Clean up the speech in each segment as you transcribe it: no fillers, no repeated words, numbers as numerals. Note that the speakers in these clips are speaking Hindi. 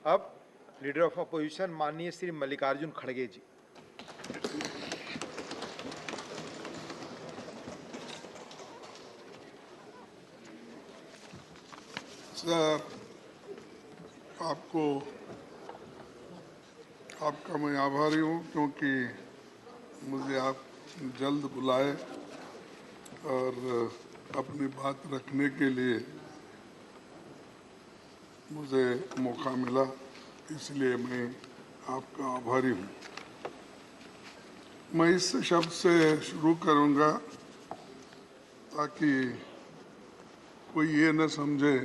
अब लीडर ऑफ अपोजिशन माननीय श्री मल्लिकार्जुन खड़गे जी। सर, आपका मैं आभारी हूँ क्योंकि मुझे आप जल्द बुलाए और अपनी बात रखने के लिए मुझे मौका मिला, इसलिए मैं आपका आभारी हूँ। मैं इस शब्द से शुरू करूँगा ताकि कोई ये न समझे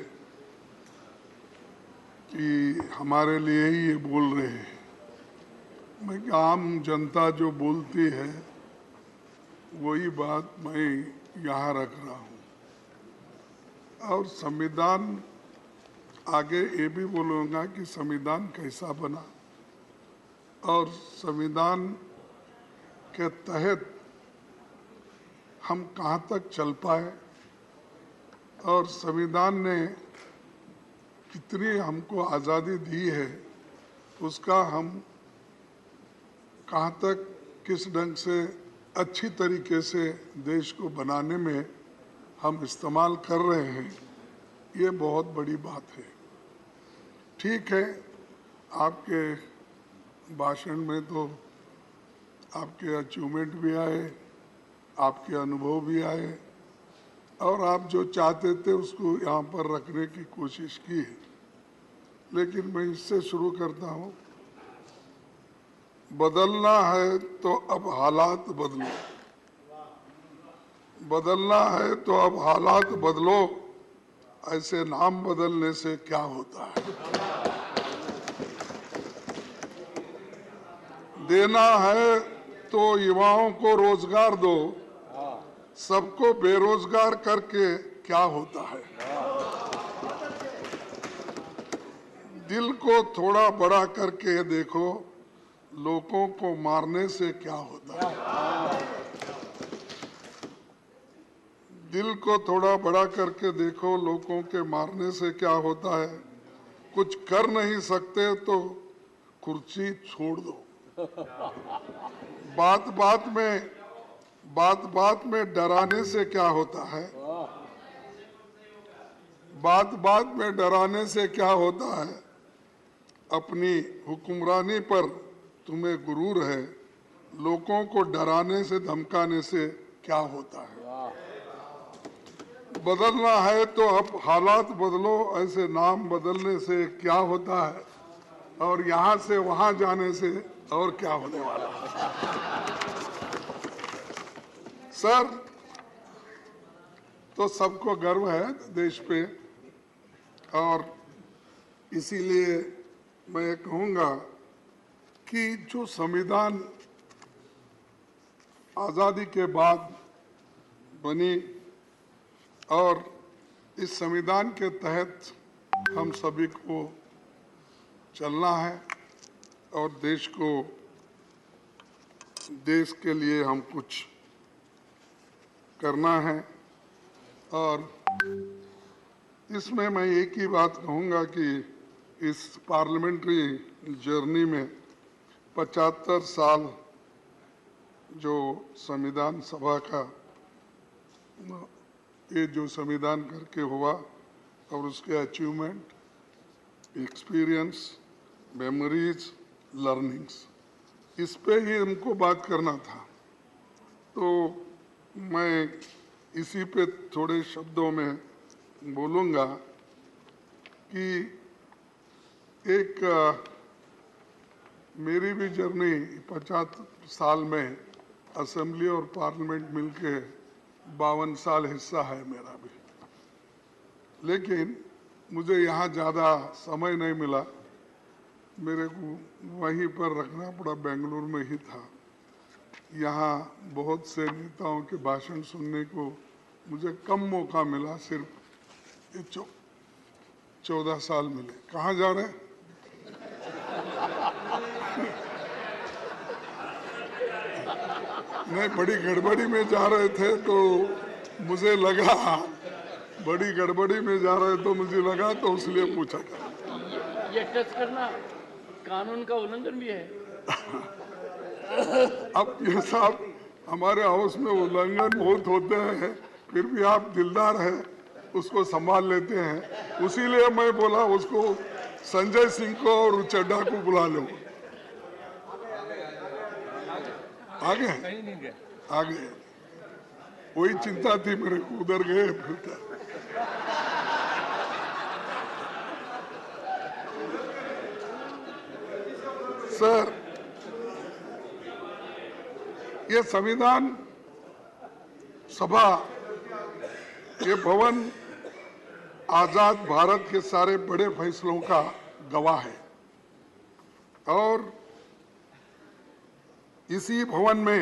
कि हमारे लिए ही ये बोल रहे हैं। मैं आम जनता जो बोलती है वही बात मैं यहाँ रख रहा हूँ। और संविधान आगे ये भी बोलूँगा कि संविधान कैसा बना और संविधान के तहत हम कहाँ तक चल पाए और संविधान ने कितनी हमको आज़ादी दी है, उसका हम कहाँ तक किस ढंग से अच्छी तरीके से देश को बनाने में हम इस्तेमाल कर रहे हैं, ये बहुत बड़ी बात है। ठीक है, आपके भाषण में तो आपके अचीवमेंट भी आए, आपके अनुभव भी आए और आप जो चाहते थे उसको यहाँ पर रखने की कोशिश की है। लेकिन मैं इससे शुरू करता हूँ, बदलना है तो अब हालात बदलो, बदलना है तो अब हालात बदलो, ऐसे नाम बदलने से क्या होता है। देना है तो युवाओं को रोजगार दो, सबको बेरोजगार करके क्या होता है। दिल को थोड़ा बड़ा करके देखो, लोगों को मारने से क्या होता है। दिल को थोड़ा बड़ा करके देखो, लोगों के मारने से क्या होता है। कुछ कर नहीं सकते तो कुर्सी छोड़ दो। बात बात में डराने से क्या होता है। बात बात में डराने से क्या होता है। अपनी हुक्मरानी पर तुम्हें गुरूर है, लोगों को डराने से धमकाने से क्या होता है। बदलना है तो अब हालात बदलो, ऐसे नाम बदलने से क्या होता है और यहाँ से वहाँ जाने से और क्या होने वाला है। सर, तो सबको गर्व है देश पे और इसीलिए मैं कहूँगा कि जो संविधान आज़ादी के बाद बनी और इस संविधान के तहत हम सभी को चलना है और देश के लिए हम कुछ करना है। और इसमें मैं एक ही बात कहूँगा कि इस पार्लियामेंट्री जर्नी में 75 साल जो संविधान सभा का ये जो संविधान करके हुआ और उसके अचीवमेंट, एक्सपीरियंस, मेमोरीज, लर्निंग्स, इस पे ही हमको बात करना था। तो मैं इसी पे थोड़े शब्दों में बोलूँगा कि एक मेरी भी जर्नी 50 साल में असेंबली और पार्लियामेंट मिलके 52 साल हिस्सा है मेरा भी, लेकिन मुझे यहाँ ज़्यादा समय नहीं मिला, मेरे को वहीं पर रखना पड़ा, बेंगलुरु में ही था। यहाँ बहुत से नेताओं के भाषण सुनने को मुझे कम मौका मिला, सिर्फ ये 14 साल मिले। कहाँ जा रहे हैं? नहीं, बड़ी गड़बड़ी में जा रहे थे तो मुझे लगा, बड़ी गड़बड़ी में जा रहे तो मुझे लगा, तो इसलिए पूछा। ये टच करना कानून का उल्लंघन भी है। अब ये साहब हमारे हाउस में उल्लंघन बहुत होते हैं, फिर भी आप दिलदार हैं, उसको संभाल लेते हैं। उसीलिए मैं बोला उसको संजय सिंह को और चड्डा को बुला लो। आगे आगे वही चिंता थी मेरे को, उधर गए फिर। सर, ये संविधान सभा, ये भवन आजाद भारत के सारे बड़े फैसलों का गवाह है और इसी भवन में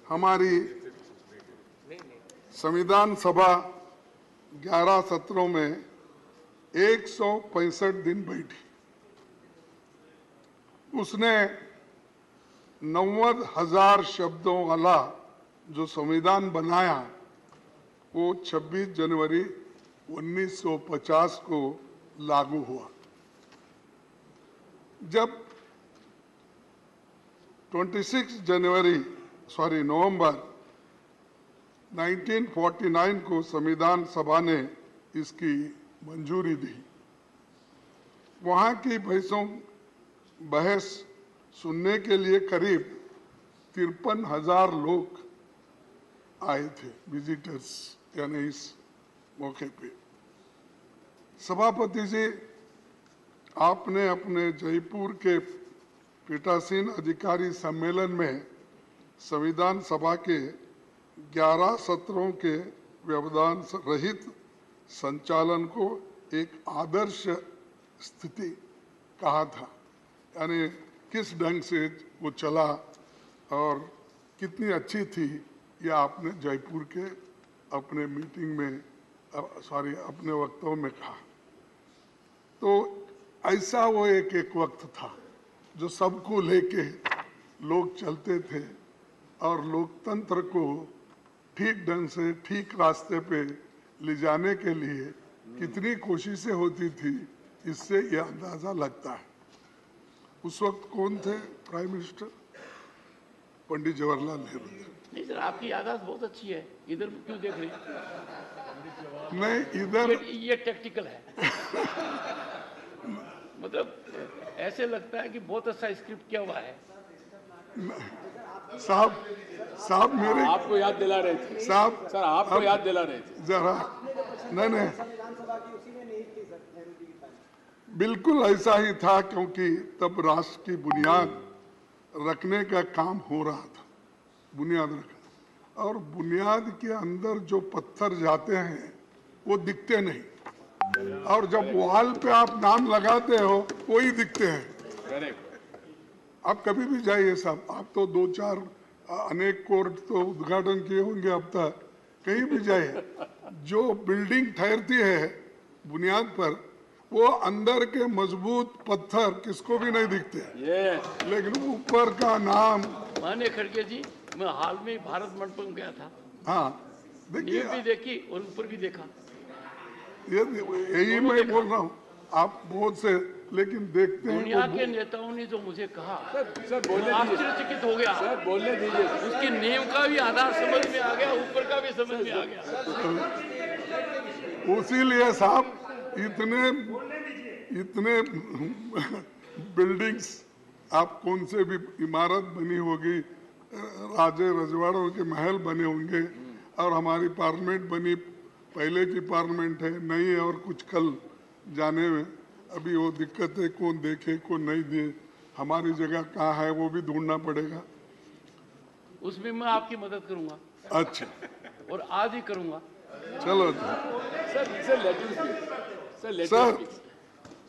हमारी संविधान सभा 11 सत्रों में 165 दिन बैठी। उसने 90,000 शब्दों वाला जो संविधान बनाया वो 26 जनवरी 1950 को लागू हुआ। जब 26 नवंबर 1949 को संविधान सभा ने इसकी मंजूरी दी। वहाँ की बहस सुनने के लिए करीब 53,000 लोग आए थे, विजिटर्स, यानी इस मौके पे। सभापति जी, आपने अपने जयपुर के पीठासीन अधिकारी सम्मेलन में संविधान सभा के 11 सत्रों के व्यवधान रहित संचालन को एक आदर्श स्थिति कहा था, यानी किस ढंग से वो चला और कितनी अच्छी थी, यह आपने जयपुर के अपने मीटिंग में अपने वक्तव्य में कहा। तो ऐसा वो एक वक्त था जो सबको लेके लोग चलते थे और लोकतंत्र को ठीक ढंग से ठीक रास्ते पे ले जाने के लिए कितनी कोशिशें होती थी, इससे यह अंदाजा लगता है। उस वक्त कौन थे प्राइम मिनिस्टर? पंडित जवाहरलाल नेहरू। नहीं सर, आपकी याददाश्त बहुत अच्छी है। इधर क्यों देख रहे हैं? नहीं, इधर ये टैक्टिकल है। मतलब ऐसे लगता है कि बहुत अच्छा स्क्रिप्ट किया हुआ है। साहब मेरे आपको याद दिला रहे थे साहब, सर, आपको याद दिला रहे थे जरा। नहीं, बिल्कुल ऐसा ही था, क्योंकि तब राष्ट्र की बुनियाद रखने का काम हो रहा था। बुनियाद रखना, और बुनियाद के अंदर जो पत्थर जाते हैं वो दिखते नहीं, और जब वॉल पे आप नाम लगाते हो वही दिखते हैं। आप कभी भी जाइए साहब, आप तो 2-4 अनेक कोर्ट तो उद्घाटन किए होंगे अब तक, कहीं भी जाइए, जो बिल्डिंग ठहरती है बुनियाद पर, वो अंदर के मजबूत पत्थर किसको भी नहीं दिखते, लेकिन ऊपर का नाम। माने खड़गे जी, मैं हाल में भारत मंडपम गया था। हाँ, देखिए, भी देखी और ऊपर भी देखा। यही मैं बोल रहा हूँ, आप बहुत से लेकिन देखते हैं। दुनिया के नेताओं ने जो मुझे कहा, सर बोलने आश्चर्यचकित हो गया। सर बोलने दीजिए। उसकी नींव का भी आधार समझ में आ गया, ऊपर का भी समझ में आ गया। उसीलिए साहब इतने बिल्डिंग्स, आप कौन से भी इमारत बनी होगी, राजे रजवाड़ों के महल बने होंगे, और हमारी पार्लियामेंट बनी, पहले की पार्लियामेंट है, नई है, और कुछ कल जाने में अभी वो दिक्कत है, कौन देखे कौन नहीं दे, हमारी जगह कहाँ है वो भी ढूंढना पड़ेगा। उसमें मैं आपकी मदद करूंगा। अच्छा, और आज ही करूंगा। चलो सर,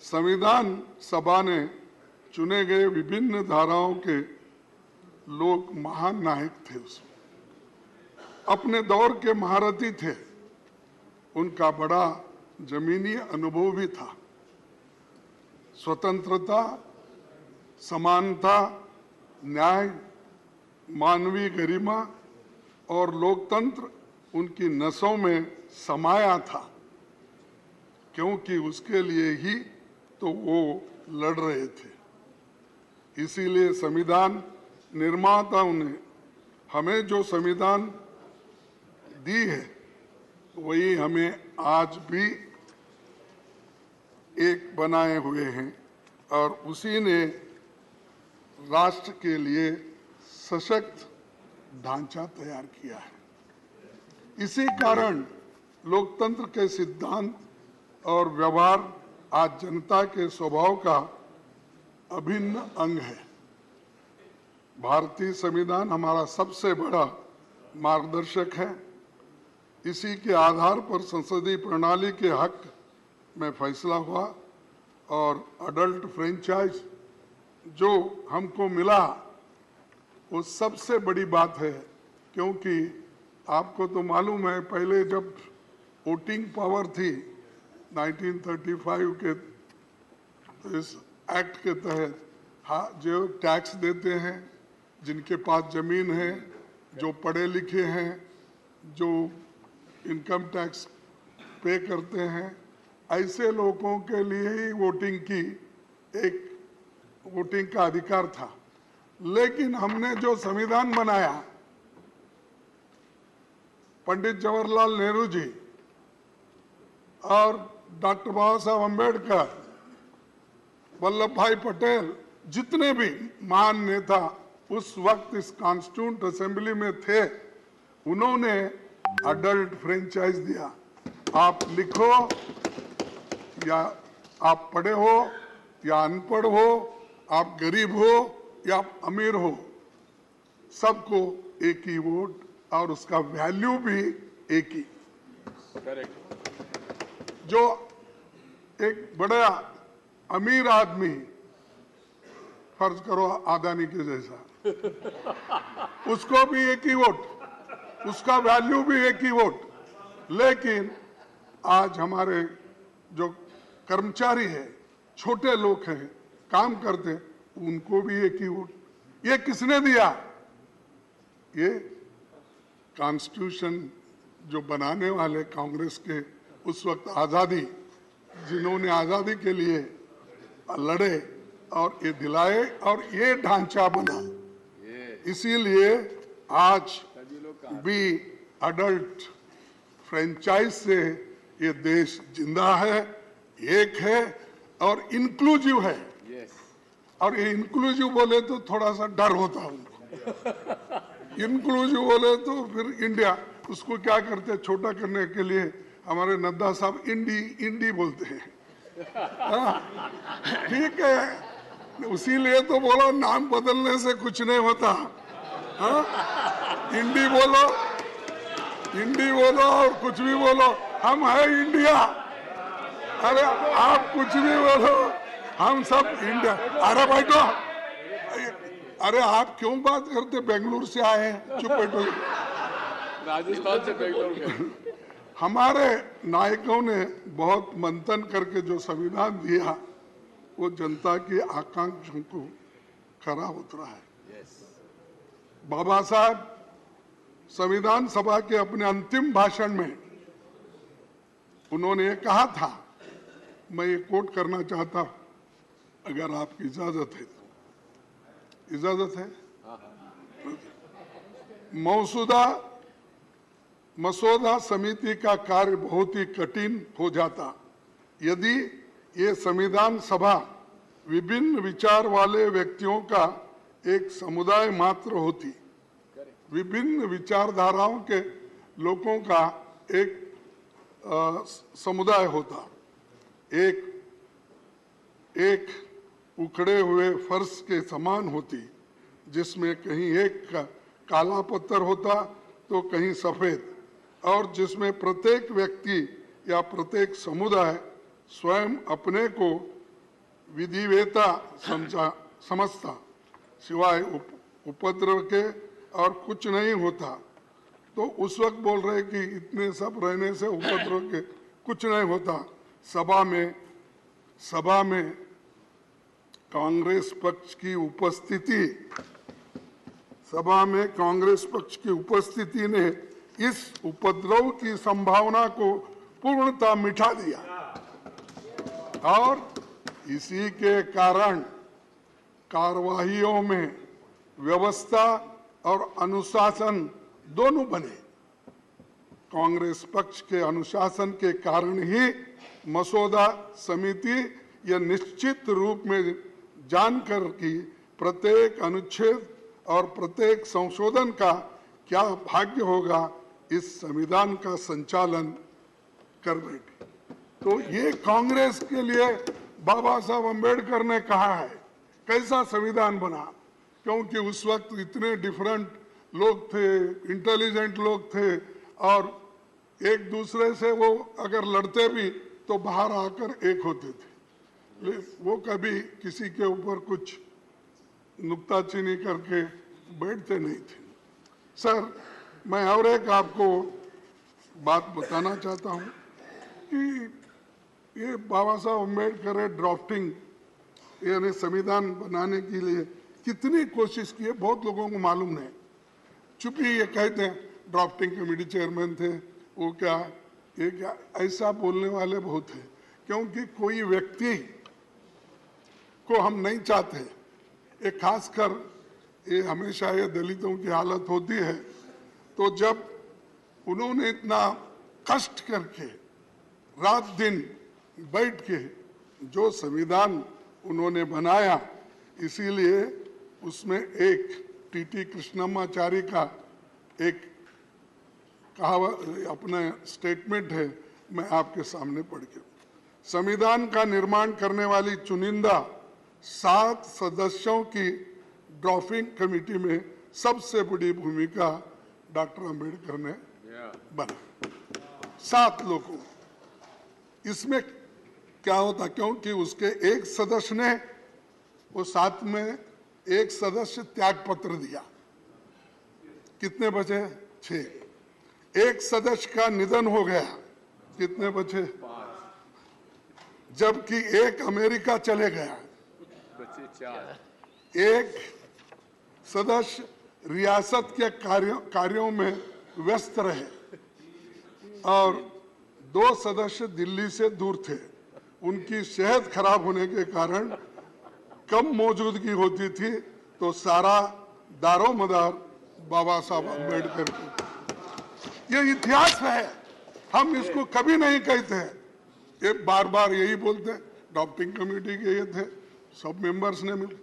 संविधान सभा ने चुने गए विभिन्न धाराओं के लोग महान नायक थे, उसमें अपने दौर के महारथी थे, उनका बड़ा जमीनी अनुभव भी था। स्वतंत्रता, समानता, न्याय, मानवीय गरिमा और लोकतंत्र उनकी नसों में समाया था, क्योंकि उसके लिए ही तो वो लड़ रहे थे। इसीलिए संविधान निर्माताओं ने हमें जो संविधान दी है वही हमें आज भी एक बनाए हुए हैं और उसी ने राष्ट्र के लिए सशक्त ढांचा तैयार किया है। इसी कारण लोकतंत्र के सिद्धांत और व्यवहार आज जनता के स्वभाव का अभिन्न अंग है। भारतीय संविधान हमारा सबसे बड़ा मार्गदर्शक है। इसी के आधार पर संसदीय प्रणाली के हक में फैसला हुआ और अडल्ट फ्रेंचाइज जो हमको मिला वो सबसे बड़ी बात है, क्योंकि आपको तो मालूम है पहले जब वोटिंग पावर थी 1935 के तो इस एक्ट के तहत जो टैक्स देते हैं, जिनके पास जमीन है, जो पढ़े लिखे हैं, जो इनकम टैक्स पे करते हैं, ऐसे लोगों के लिए ही वोटिंग का अधिकार था। लेकिन हमने जो संविधान बनाया, पंडित जवाहरलाल नेहरू जी और डॉक्टर बाबा साहब अम्बेडकर, वल्लभ भाई पटेल, जितने भी महान नेता उस वक्त इस कॉन्स्टिट्यूंट असेंबली में थे, उन्होंने अडल्ट फ्रेंचाइज दिया। आप लिखो या आप पढ़े हो या अनपढ़ हो, आप गरीब हो या आप अमीर हो, सबको एक ही वोट और उसका वैल्यू भी एक ही। जो एक बड़ा अमीर आदमी, फर्ज करो अदानी के जैसा, उसको भी एक ही वोट, उसका वैल्यू भी एक ही वोट। लेकिन आज हमारे जो कर्मचारी है, छोटे लोग हैं, काम करते, उनको भी एक ही वोट। ये किसने दिया? ये कॉन्स्टिट्यूशन जो बनाने वाले कांग्रेस के उस वक्त आज़ादी, जिन्होंने आज़ादी के लिए लड़े और ये दिलाए और ये ढांचा बना। इसीलिए आज भी अडल्ट फ्रेंचाइज से ये देश जिंदा है, एक है और इंक्लूसिव है। और ये इंक्लूसिव बोले तो थोड़ा सा डर होता है उनको। इंक्लूसिव बोले तो फिर इंडिया, उसको क्या करते हैं छोटा करने के लिए, हमारे नड्डा साहब इंडी बोलते हैं। ठीक है, उसीलिए तो बोलो नाम बदलने से कुछ नहीं होता। इंडी बोलो और कुछ भी बोलो, हम है इंडिया। अरे आप कुछ भी बोलो, हम सब इंडिया। अरे बैठो, अरे आप क्यों बात करते? बेंगलुरु से आए हैं, चुप बैठो। राजस्थान से बेंगलुरु। हमारे नायकों ने बहुत मंथन करके जो संविधान दिया, वो जनता की आकांक्षाओं को खरा उतरा है। बाबा साहब संविधान सभा के अपने अंतिम भाषण में उन्होंने ये कहा था, मैं ये कोट करना चाहता हूं, अगर आपकी इजाजत है तो। इजाजत है? मसौदा समिति का कार्य बहुत ही कठिन हो जाता यदि ये संविधान सभा विभिन्न विचार वाले व्यक्तियों का एक समुदाय मात्र होती। विभिन्न विचारधाराओं के लोगों का एक समुदाय होता। एक उखड़े हुए फर्श के समान होती, जिसमें कहीं एक काला पत्थर होता तो कहीं सफेद, और जिसमें प्रत्येक व्यक्ति या प्रत्येक समुदाय स्वयं अपने को विधिवेता समझता, सिवाय उपद्रव के और कुछ नहीं होता। तो उस वक्त बोल रहे कि इतने सब रहने से उपद्रव के कुछ नहीं होता। सभा में कांग्रेस पक्ष की उपस्थिति ने इस उपद्रव की संभावना को पूर्णतः मिटा दिया और इसी के कारण कार्यवाहियों में व्यवस्था और अनुशासन दोनों बने। कांग्रेस पक्ष के अनुशासन के कारण ही मसौदा समिति यह निश्चित रूप में जानकर कि प्रत्येक अनुच्छेद और प्रत्येक संशोधन का क्या भाग्य होगा, इस संविधान का संचालन कर बैठी। तो ये कांग्रेस के लिए बाबा साहब अम्बेडकर ने कहा है कैसा संविधान बना, क्योंकि उस वक्त इतने डिफरेंट लोग थे, इंटेलिजेंट लोग थे, और एक दूसरे से वो अगर लड़ते भी तो बाहर आकर एक होते थे। वो कभी किसी के ऊपर कुछ नुक्ताचीनी करके बैठते नहीं थे। सर, मैं और एक आपको बात बताना चाहता हूँ कि ये बाबा साहब अम्बेडकर ड्राफ्टिंग यानी संविधान बनाने के लिए कितनी कोशिश की है, बहुत लोगों को मालूम नहीं। चूंकि ये कहते हैं ड्राफ्टिंग कमेटी चेयरमैन थे, वो क्या, ये क्या, ऐसा बोलने वाले बहुत हैं। क्योंकि कोई व्यक्ति को हम नहीं चाहते, ये खासकर ये हमेशा ये दलितों की हालत होती है। तो जब उन्होंने इतना कष्ट करके रात दिन बैठ के जो संविधान उन्होंने बनाया, इसीलिए उसमें एक टीटी कृष्णमाचारी का एक कहावत अपना स्टेटमेंट है, मैं आपके सामने पढ़ के। संविधान का निर्माण करने वाली चुनिंदा 7 सदस्यों की ड्राफ्टिंग कमेटी में सबसे बड़ी भूमिका डॉक्टर अंबेडकर ने बना। 7 लोगों, इसमें क्या होता, क्योंकि उसके एक सदस्य ने वो 7 में एक सदस्य त्याग पत्र दिया, कितने बचे? 6। एक सदस्य का निधन हो गया, कितने बचे? 5। जबकि एक अमेरिका चले गया, बचे 4। एक सदस्य रियासत के कार्यों में व्यस्त रहे और 2 सदस्य दिल्ली से दूर थे। उनकी सेहत खराब होने के कारण कम मौजूदगी होती थी, तो सारा दारोमदार बाबा साहब अम्बेडकर की। ये इतिहास है, हम इसको कभी नहीं कहते हैं। ये बार बार यही बोलते हैं ड्राफ्टिंग कमेटी के ये थे, सब मेंबर्स ने मिल।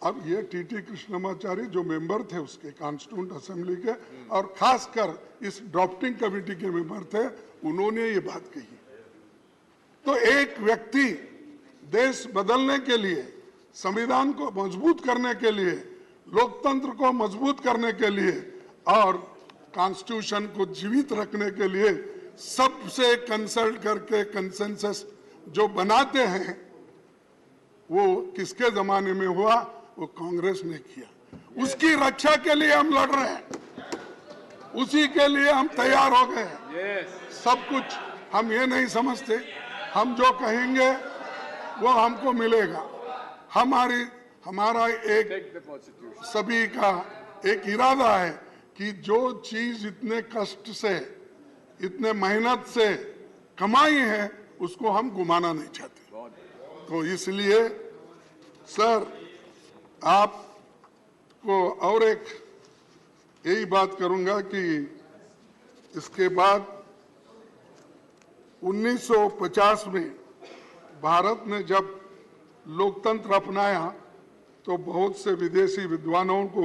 अब ये टीटी कृष्णमाचारी जो मेंबर थे उसके कॉन्स्टिट्यूंट असेंबली के, और खासकर इस ड्राफ्टिंग कमेटी के मेंबर थे, उन्होंने ये बात कही। तो एक व्यक्ति देश बदलने के लिए, संविधान को मजबूत करने के लिए, लोकतंत्र को मजबूत करने के लिए और कॉन्स्टिट्यूशन को जीवित रखने के लिए सबसे कंसल्ट करके कंसेंसस जो बनाते हैं, वो किसके जमाने में हुआ? वो कांग्रेस ने किया। उसकी रक्षा के लिए हम लड़ रहे हैं, उसी के लिए हम तैयार हो गए हैं। सब कुछ हम ये नहीं समझते, हम जो कहेंगे वो हमको मिलेगा। हमारा एक सभी का एक इरादा है कि जो चीज इतने कष्ट से, इतने मेहनत से कमाई है, उसको हम गुमाना नहीं चाहते। तो इसलिए सर, आपको और एक यही बात करूंगा कि इसके बाद 1950 में भारत ने जब लोकतंत्र अपनाया तो बहुत से विदेशी विद्वानों को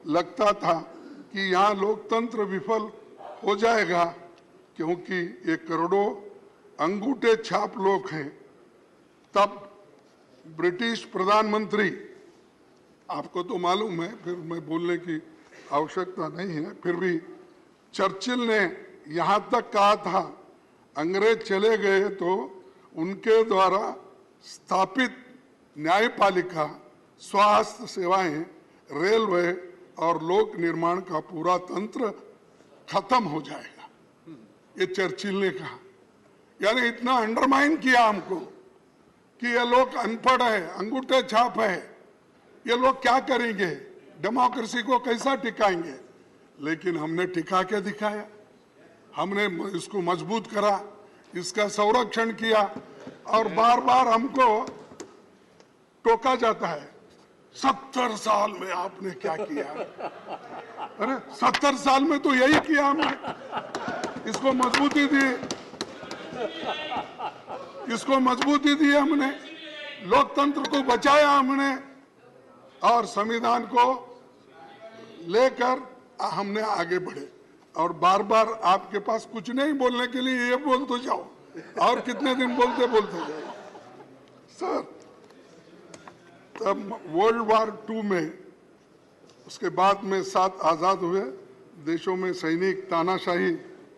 लगता था कि यहाँ लोकतंत्र विफल हो जाएगा, क्योंकि ये करोड़ों अंगूठे छाप लोग हैं। तब ब्रिटिश प्रधानमंत्री, आपको तो मालूम है, फिर मैं बोलने की आवश्यकता नहीं है, फिर भी चर्चिल ने यहाँ तक कहा था, अंग्रेज चले गए तो उनके द्वारा स्थापित न्यायपालिका, स्वास्थ्य सेवाएं, रेलवे और लोक निर्माण का पूरा तंत्र खत्म हो जाएगा। ये चर्चिल ने कहा। यानी इतना अंडरमाइन किया हमको कि ये लोग अनपढ़ है, अंगूठे छाप है, ये लोग क्या करेंगे, डेमोक्रेसी को कैसा टिकाएंगे। लेकिन हमने टिका के दिखाया, हमने इसको मजबूत करा, इसका संरक्षण किया, और बार बार हमको टोका जाता है, 70 साल में आपने क्या किया? अरे 70 साल में तो यही किया हमने, इसको मजबूती दी, इसको मजबूती दी हमने, लोकतंत्र को बचाया हमने और संविधान को लेकर हमने आगे बढ़े। और बार बार आपके पास कुछ नहीं बोलने के लिए, ये बोल तो जाओ, और कितने दिन बोलते बोलते जाओ। सर, तब वर्ल्ड वार 2 में, उसके बाद में 7 आजाद हुए देशों में सैनिक तानाशाही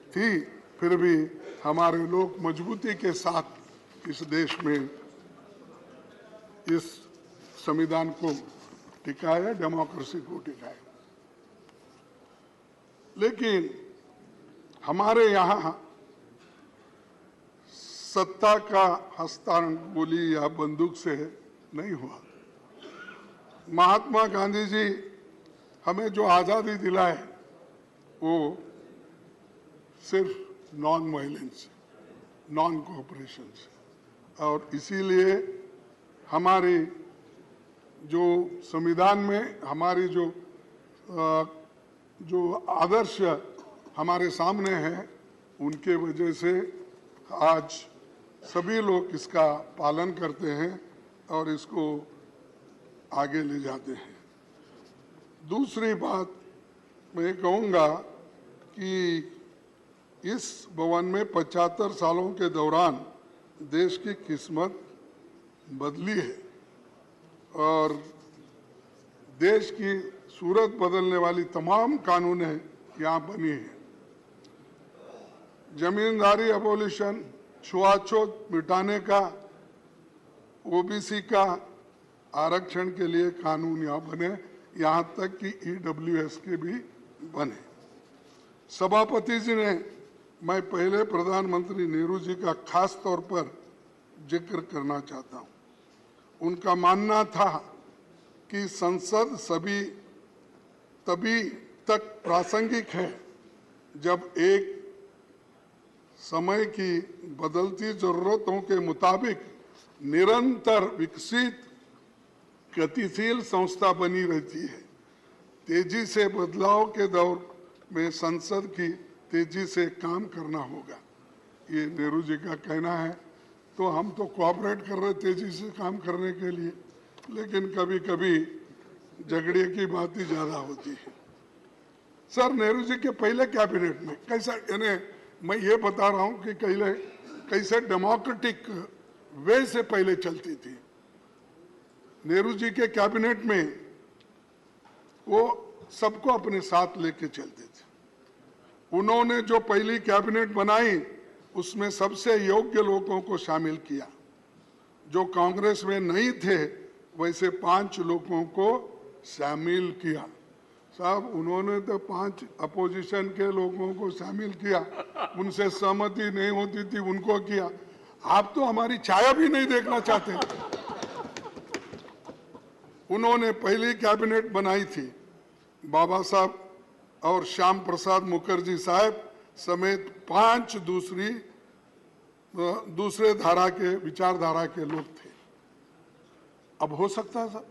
थी, फिर भी हमारे लोग मजबूती के साथ इस देश में इस संविधान को टिकाया, डेमोक्रेसी को टिकाया। लेकिन हमारे यहाँ सत्ता का हस्तांतरण गोली या बंदूक से नहीं हुआ। महात्मा गांधी जी हमें जो आज़ादी दिलाए वो सिर्फ नॉन वायलेंस, नॉन कोऑपरेशन से, और इसीलिए हमारी जो संविधान में हमारी जो आदर्श हमारे सामने हैं, उनके वजह से आज सभी लोग इसका पालन करते हैं और इसको आगे ले जाते हैं। दूसरी बात मैं कहूँगा कि इस भवन में 75 सालों के दौरान देश की किस्मत बदली है और देश की सूरत बदलने वाली तमाम कानूनें यहाँ बनी हैं। जमींदारी एबोलिशन, छुआछूत मिटाने का, ओबीसी का आरक्षण के लिए कानून यहाँ बने, यहाँ तक कि ईडब्ल्यूएस के भी बने। सभापति जी ने, मैं पहले प्रधानमंत्री नेहरू जी का खास तौर पर जिक्र करना चाहता हूँ। उनका मानना था कि संसद तभी तक प्रासंगिक है जब एक समय की बदलती जरूरतों के मुताबिक निरंतर विकसित गतिशील संस्था बनी रहती है। तेजी से बदलाव के दौर में संसद की तेजी से काम करना होगा, ये नेहरू जी का कहना है। तो हम तो कोऑपरेट कर रहे तेजी से काम करने के लिए, लेकिन कभी कभी झगड़े की बात ही ज्यादा होती है। सर, नेहरू जी के पहले कैबिनेट में कैसा, यानी मैं ये बता रहा हूँ कि कैसे डेमोक्रेटिक वे से पहले चलती थी। नेहरू जी के कैबिनेट में वो सबको अपने साथ लेके चलते थे। उन्होंने जो पहली कैबिनेट बनाई उसमें सबसे योग्य लोगों को शामिल किया। जो कांग्रेस में नहीं थे वैसे 5 लोगों को शामिल किया। साहब, उन्होंने तो 5 अपोजिशन के लोगों को शामिल किया, उनसे सहमति नहीं होती थी उनको किया। आप तो हमारी छाया भी नहीं देखना चाहते। उन्होंने पहली कैबिनेट बनाई थी बाबा साहब और श्याम प्रसाद मुखर्जी साहब समेत 5 दूसरे धारा के विचारधारा के लोग थे। अब हो सकता है सर,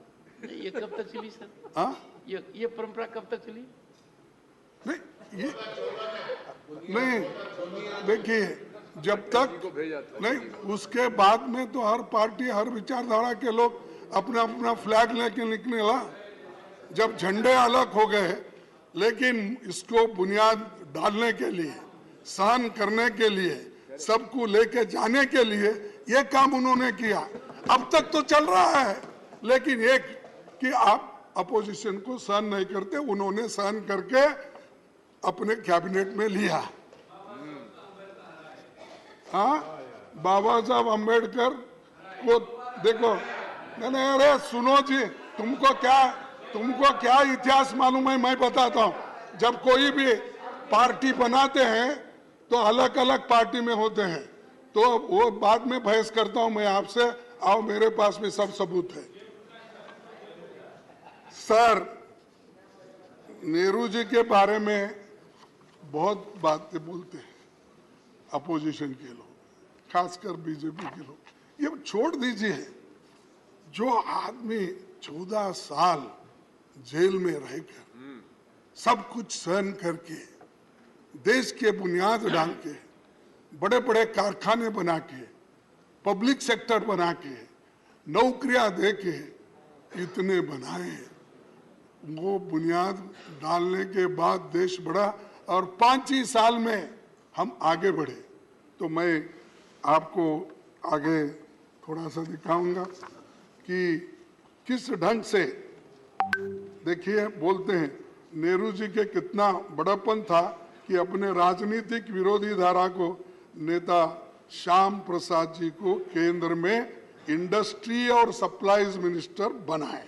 ये कब तक चली सर? हाँ, ये परंपरा कब तक चली? नहीं, ये नहीं, देखिए, जब तक नहीं, उसके बाद में तो हर पार्टी, हर विचारधारा के लोग अपना अपना फ्लैग लेके निकले। जब झंडे अलग हो गए, लेकिन इसको बुनियाद डालने के लिए, सहन करने के लिए, सबको लेके जाने के लिए ये काम उन्होंने किया। अब तक तो चल रहा है, लेकिन एक कि आप अपोजिशन को सहन नहीं करते, उन्होंने सहन करके अपने कैबिनेट में लिया। हाँ, बाबा साहब अम्बेडकर को देखो, नहीं, अरे सुनो जी, तुमको क्या इतिहास मालूम है? मैं बताता हूँ। जब कोई भी पार्टी बनाते हैं तो अलग अलग पार्टी में होते हैं, तो वो बाद में बहस करता हूं मैं आपसे, आओ मेरे पास में सब सबूत है। सर, नेहरू जी के बारे में बहुत बातें बोलते हैं अपोजिशन के लोग, खासकर बीजेपी के लोग। ये छोड़ दीजिए, जो आदमी 14 साल जेल में रहकर सब कुछ सहन करके देश के बुनियाद डाल के बड़े बड़े कारखाने बना के पब्लिक सेक्टर बना के नौकरियां दे के इतने बनाए, वो बुनियाद डालने के बाद देश बढ़ा और 5 ही साल में हम आगे बढ़े। तो मैं आपको आगे थोड़ा सा दिखाऊंगा कि किस ढंग से, देखिए बोलते हैं नेहरू जी के कितना बड़प्पन था कि अपने राजनीतिक विरोधी धारा को नेता श्याम प्रसाद जी को केंद्र में इंडस्ट्री और सप्लाईज मिनिस्टर बनाए।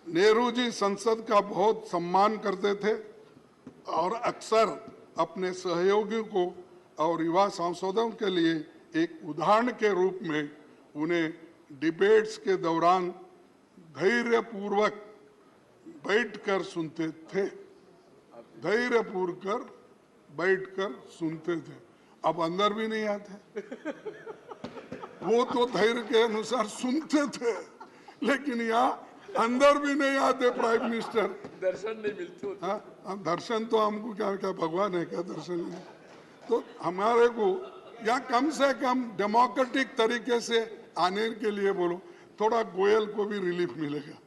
नेहरू जी संसद का बहुत सम्मान करते थे और अक्सर अपने सहयोगियों को और युवा सांसदों के लिए एक उदाहरण के रूप में उन्हें डिबेट्स के दौरान धैर्यपूर्वक बैठकर सुनते थे, धैर्यपूर्वक बैठकर सुनते थे। अब अंदर भी नहीं आते, वो तो धैर्य के अनुसार सुनते थे, लेकिन यहाँ अंदर भी नहीं आते प्राइम मिनिस्टर। दर्शन नहीं मिलते होते। हाँ, दर्शन तो हमको क्या क्या भगवान है क्या दर्शन नहीं। तो हमारे को या कम से कम डेमोक्रेटिक तरीके से आने के लिए बोलो, थोड़ा गोयल को भी रिलीफ मिलेगा।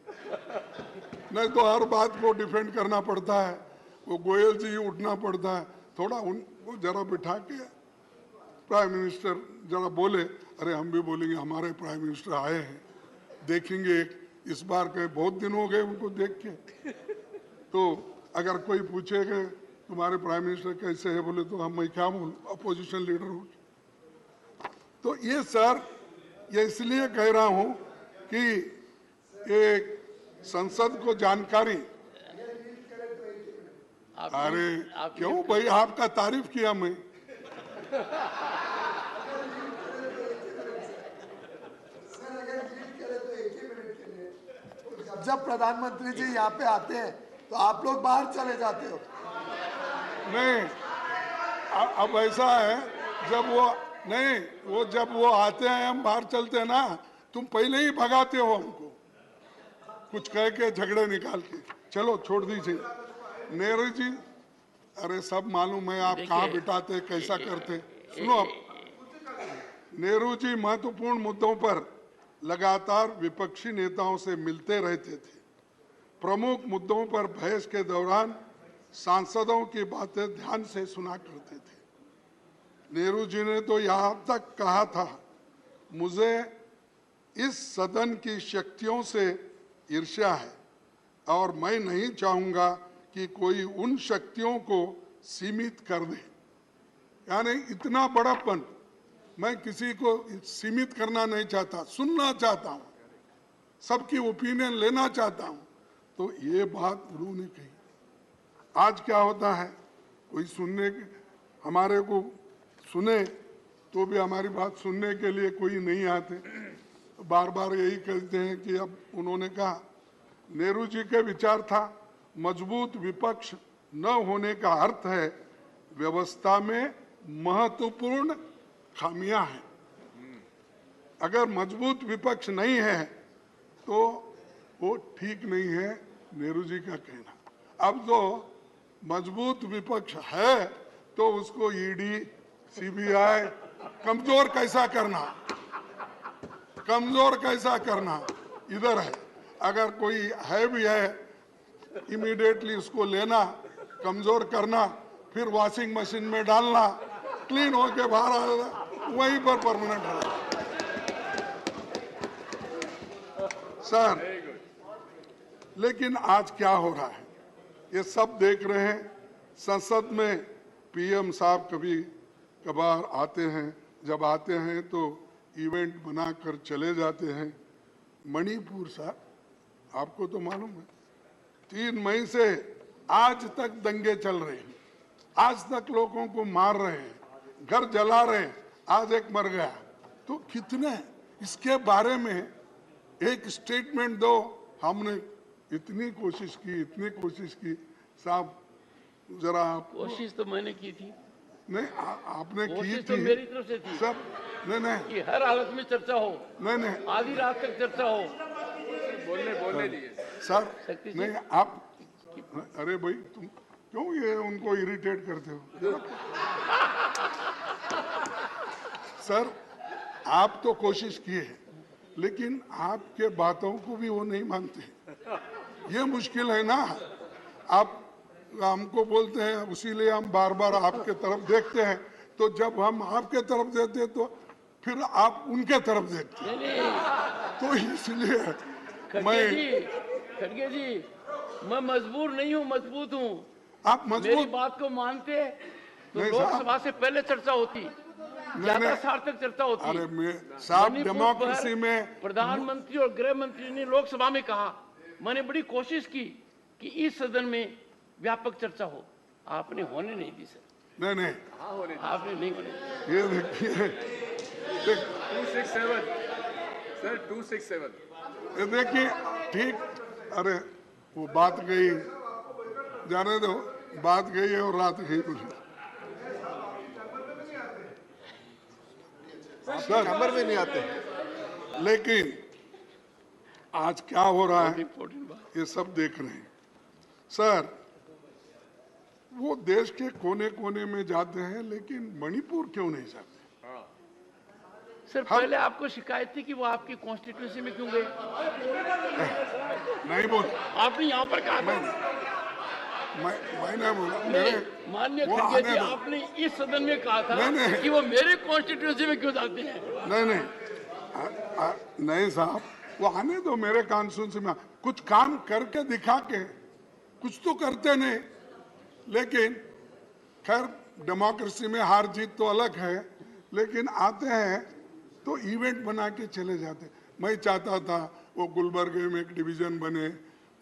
नहीं तो हर बात को डिफेंड करना पड़ता है, वो गोयल जी उठना पड़ता है। थोड़ा उनको जरा बिठा के प्राइम मिनिस्टर जरा बोले, अरे हम भी बोलेंगे हमारे प्राइम मिनिस्टर आए हैं, देखेंगे इस बार के बहुत दिन हो गए उनको देख के। तो अगर कोई पूछेगा तुम्हारे प्राइम मिनिस्टर कैसे है, बोले तो हम मैं क्या बोलूं, अपोजिशन लीडर हूँ। तो ये सर, ये इसलिए कह रहा हूं कि एक संसद को जानकारी, अरे क्यों भाई, आपका तारीफ किया मैं। जब प्रधानमंत्री जी यहाँ पे आते हैं तो आप लोग बाहर चले जाते हो। नहीं, अब ऐसा है, जब वो नहीं, वो जब वो आते हैं हम बाहर चलते हैं ना, तुम पहले ही भगाते हो हमको कुछ कह के, झगड़े निकाल के। चलो छोड़ दीजिए। नेहरू जी, अरे सब मालूम है आप कहाँ बिठाते कैसा करते। सुनो, अब नेहरू जी महत्वपूर्ण मुद्दों पर लगातार विपक्षी नेताओं से मिलते रहते थे। प्रमुख मुद्दों पर बहस के दौरान सांसदों की बातें ध्यान से सुना करते थे। नेहरू जी ने तो यहाँ तक कहा था, मुझे इस सदन की शक्तियों से ईर्ष्या है और मैं नहीं चाहूंगा कि कोई उन शक्तियों को सीमित कर दे। यानी इतना बड़ापन, मैं किसी को सीमित करना नहीं चाहता, सुनना चाहता हूं, सबकी ओपिनियन लेना चाहता हूं। तो ये बात उन्होंने कही। आज क्या होता है, कोई सुनने, हमारे को सुने तो भी हमारी बात सुनने के लिए कोई नहीं आते, बार बार यही कहते हैं कि अब उन्होंने कहा, नेहरू जी के विचार था, मजबूत विपक्ष न होने का अर्थ है व्यवस्था में महत्वपूर्ण खामियां हैं। अगर मजबूत विपक्ष नहीं है तो वो ठीक नहीं है, नेहरू जी का कहना। अब जो मजबूत विपक्ष है तो उसको ईडी, सीबीआई कमजोर कैसा करना, कमजोर कैसा करना इधर है। अगर कोई है भी है, इमीडिएटली उसको लेना, कमजोर करना, फिर वॉशिंग मशीन में डालना, क्लीन होके बाहर आना, वहीं पर परमानेंट रहना। सर, लेकिन आज क्या हो रहा है, ये सब देख रहे हैं। संसद में पीएम साहब कभी कभार आते हैं, जब आते हैं तो इवेंट बनाकर चले जाते हैं। मणिपुर साहब, आपको तो मालूम है, 3 मई से आज तक दंगे चल रहे हैं, आज तक लोगों को मार रहे हैं, घर जला रहे हैं, आज एक मर गया। तो कितने, इसके बारे में एक स्टेटमेंट दो। हमने इतनी कोशिश की साहब, जरा आप, कोशिश तो मैंने की थी, नहीं आपने की कोशिश थी, तो मेरी तरफ से थी। सब नहीं कि हर हालत में चर्चा हो, नहीं आधी रात तक चर्चा हो। बोलने दिए। सर शक्ति जी। नहीं आप, अरे भाई तुम क्यों ये उनको इरिटेट करते हो? सर आप तो कोशिश किए हैं, लेकिन आपके बातों को भी वो नहीं मानते। ये मुश्किल है ना, आप हमको बोलते हैं, उसीलिए हम बार बार आपके तरफ देखते हैं। तो जब हम आपके तरफ देते हैं तो फिर आप उनके तरफ देखते हैं। तो इसलिए खड़गे जी, मैं मजबूर नहीं हूँ, मजबूत हूँ। आप मेरी मजबूत बात को मानते तो नहीं साहब। लोकसभा से पहले चर्चा होती, ज्यादा सार्थक चर्चा होती। अरे मैं साहब मणिपुर डेमोक्रेसी पर में प्रधानमंत्री और गृह मंत्री ने लोकसभा में कहा, मैंने बड़ी कोशिश की कि इस सदन में व्यापक चर्चा हो, आपने होने नहीं दी सर। नहीं आपने नहीं होने दी। ये देखिए 267 सर 267 ये देखिए ठीक, अरे वो बात गई, जाने दो, बात गई है और रात गई कुछ। सर नंबर में नहीं आते। लेकिन आज क्या हो रहा है इम्पोर्टेंट बात। ये सब देख रहे हैं। सर वो देश के कोने कोने में जाते हैं, लेकिन मणिपुर क्यों नहीं जाते? सर पहले आपको शिकायत थी कि वो आपकी कॉन्स्टिट्यूंसी में क्यों गए? नहीं बोल, आपने यहाँ पर कहा था। मैंने बोला नहीं, मेरे माननीय वो खड़गे आने जी, दो। आपने इस सदन में कहा था नहीं। कि वो मेरे कॉन्स्टिट्यूंसी में क्यों जाते हैं? नहीं साहब, वो आने दो मेरे कॉन्स्टिट्यूंसी में, कुछ काम करके दिखा के, कुछ तो करते नहीं। लेकिन खैर डेमोक्रेसी में हार जीत तो अलग है, लेकिन आते हैं तो इवेंट बना के चले जाते। मैं चाहता था वो गुलबर्गे में एक डिवीजन बने,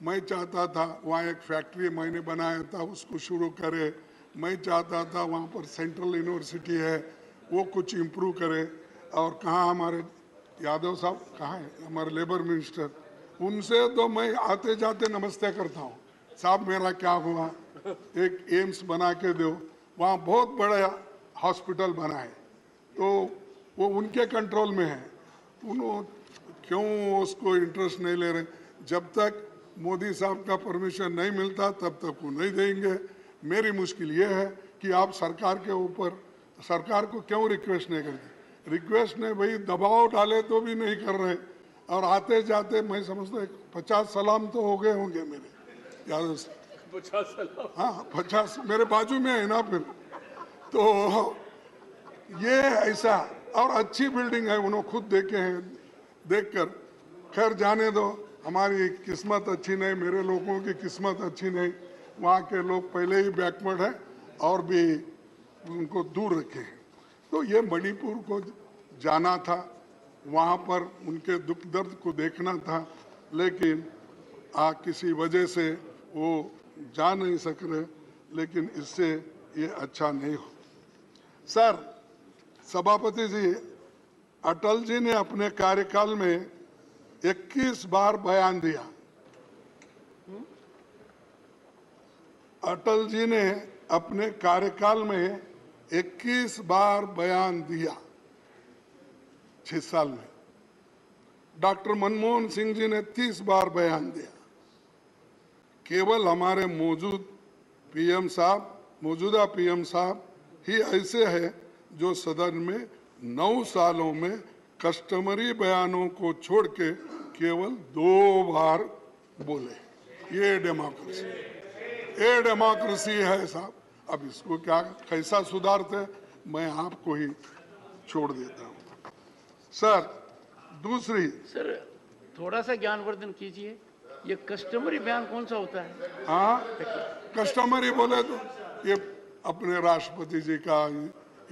मैं चाहता था वहाँ एक फैक्ट्री मैंने बनाया था उसको शुरू करे, मैं चाहता था वहाँ पर सेंट्रल यूनिवर्सिटी है वो कुछ इम्प्रूव करे। और कहाँ हमारे यादव साहब कहाँ है, हमारे लेबर मिनिस्टर, उनसे तो मैं आते जाते नमस्ते करता हूँ, साहब मेरा क्या हुआ, एक एम्स बना के दो, वहाँ बहुत बड़ा हॉस्पिटल बना है, तो वो उनके कंट्रोल में है। उन्होंने क्यों उसको इंटरेस्ट नहीं ले रहे? जब तक मोदी साहब का परमिशन नहीं मिलता तब तक वो नहीं देंगे। मेरी मुश्किल ये है कि आप सरकार के ऊपर, सरकार को क्यों रिक्वेस्ट नहीं करते? रिक्वेस्ट नहीं भाई, दबाव डाले तो भी नहीं कर रहे। और आते जाते मैं समझता 50 सलाम तो हो गए होंगे मेरे यादव से। 50 सलाम। हाँ 50 मेरे बाजू में है ना। फिर तो ये ऐसा, और अच्छी बिल्डिंग है, उन्होंने खुद देखे हैं, देखकर। खैर जाने दो, हमारी किस्मत अच्छी नहीं, मेरे लोगों की किस्मत अच्छी नहीं, वहाँ के लोग पहले ही बैकवर्ड है और भी उनको दूर रखे हैं। तो ये मणिपुर को जाना था, वहाँ पर उनके दुख दर्द को देखना था, लेकिन किसी वजह से वो जा नहीं सक रहे। लेकिन इससे ये अच्छा नहीं हो। सर सभापति जी, अटल जी ने अपने कार्यकाल में 21 बार बयान दिया। अटल जी ने अपने कार्यकाल में 21 बार बयान दिया 6 साल में। डॉक्टर मनमोहन सिंह जी ने 30 बार बयान दिया। केवल हमारे मौजूदा पीएम साहब ही ऐसे हैं जो सदन में 9 सालों में कस्टमरी बयानों को छोड़ के केवल 2 बार बोले। ये डेमोक्रेसी है साहब। अब इसको क्या कैसा सुधारते, मैं आपको ही छोड़ देता हूँ। सर दूसरी, सर थोड़ा सा ज्ञानवर्धन कीजिए, ये कस्टमरी बयान कौन सा होता है? हाँ कस्टमरी बोले तो ये अपने राष्ट्रपति जी का,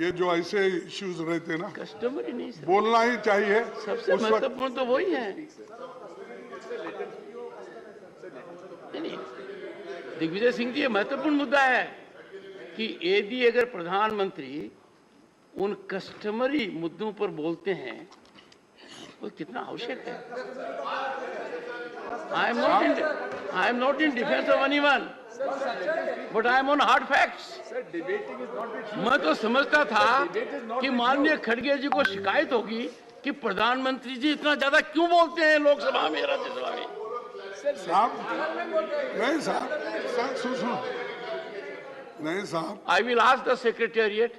ये जो ऐसे इश्यूज रहते ना, कस्टमरी नहीं सर, बोलना ही चाहिए। सबसे उस वक्त महत्वपूर्ण तो वही है। नहीं, दिग्विजय सिंह जी, ये महत्वपूर्ण मुद्दा है कि यदि अगर प्रधानमंत्री उन कस्टमरी मुद्दों पर बोलते हैं तो कितना आवश्यक है। I am not in defence of anyone, but I am on hard facts. Sir, debating is not with you. मैं तो समझता था Debate is not कि with माननीय you. खड़गे जी को शिकायत होगी कि प्रधानमंत्री जी इतना ज्यादा क्यों बोलते हैं लोकसभा में, राज्यसभा में। साहब नहीं साहब साहब सुनो नहीं साहब I will ask the secretariat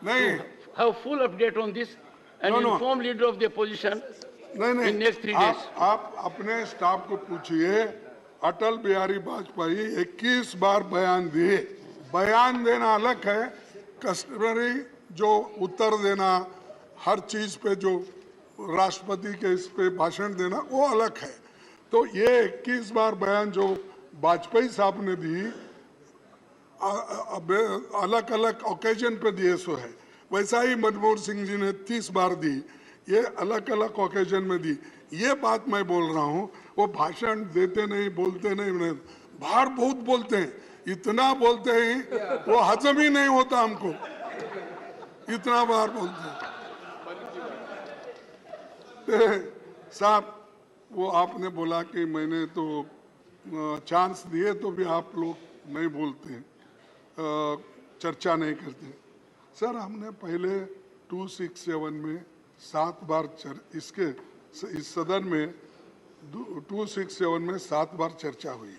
नहीं have full update on this and No, no. Inform leader of the opposition. नहीं In next 3 नहीं days. आप अपने स्टाफ को पूछिए, अटल बिहारी वाजपेयी 21 बार बयान दिए। बयान देना अलग है, कस्टमरी जो उत्तर देना हर चीज पे जो राष्ट्रपति के इस पे भाषण देना वो अलग है। तो ये 21 बार बयान जो वाजपेयी साहब ने दी अलग अलग ओकेजन पे दिए सो है, वैसा ही मनमोहन सिंह जी ने 30 बार दी, ये अलग अलग ओकेजन में दी। ये बात मैं बोल रहा हूँ, वो भाषण देते नहीं, बोलते नहीं, बाहर बहुत बोलते हैं, इतना बोलते हैं वो हजम ही नहीं होता हमको, इतना बार बोलते हैं। साहब वो आपने बोला कि मैंने तो चांस दिए तो भी आप लोग नहीं बोलते हैं, चर्चा नहीं करते। सर हमने पहले 267 में 7 बार इसके इस सदन में 267 में 7 बार चर्चा हुई,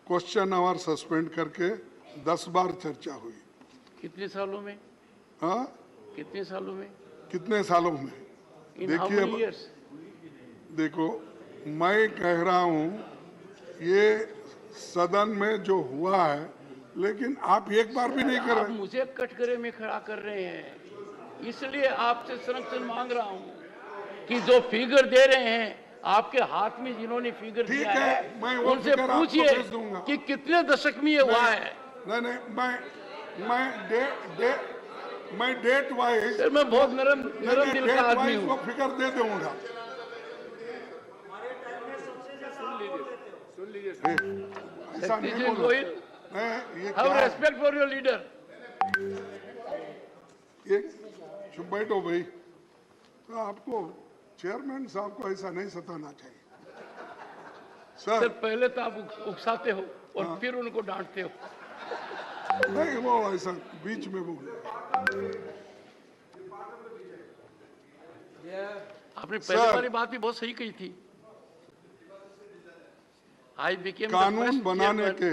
क्वेश्चन आवर सस्पेंड करके 10 बार चर्चा हुई। कितने सालों में? हाँ कितने सालों में? कितने सालों में? In how many years? देखो मैं कह रहा हूँ ये सदन में जो हुआ है, लेकिन आप एक बार भी नहीं कर आप रहे। मुझे कटघरे में खड़ा कर रहे हैं, इसलिए आपसे संरक्षण मांग रहा हूँ कि जो फिगर दे रहे हैं आपके हाथ में, जिन्होंने फिगर ठीक दिया है, है मैं वो उनसे फिगर आपको पूछिए भेज दूंगा। कि कितने दशक में ये हुआ है। नहीं मैं डेट वाइज सर मैं बहुत नरम दिल का आदमी वो हूँ। फिगर दे दूंगा। सुन लीजिए ऐसा नहीं सतीश बोला। गोयल, नहीं, ये हैव क्या है? Respect for your leader. ये चुप बैठो भाई, तो आपको चेयरमैन साहब को ऐसा नहीं सताना चाहिए। सर सर पहले तो आप उकसाते हो और फिर उनको डांटते हो। नहीं वो ऐसा बीच में बोल। आपने पहले वाली बात भी बहुत सही कही थी। आई बिकेम कानून बनाने के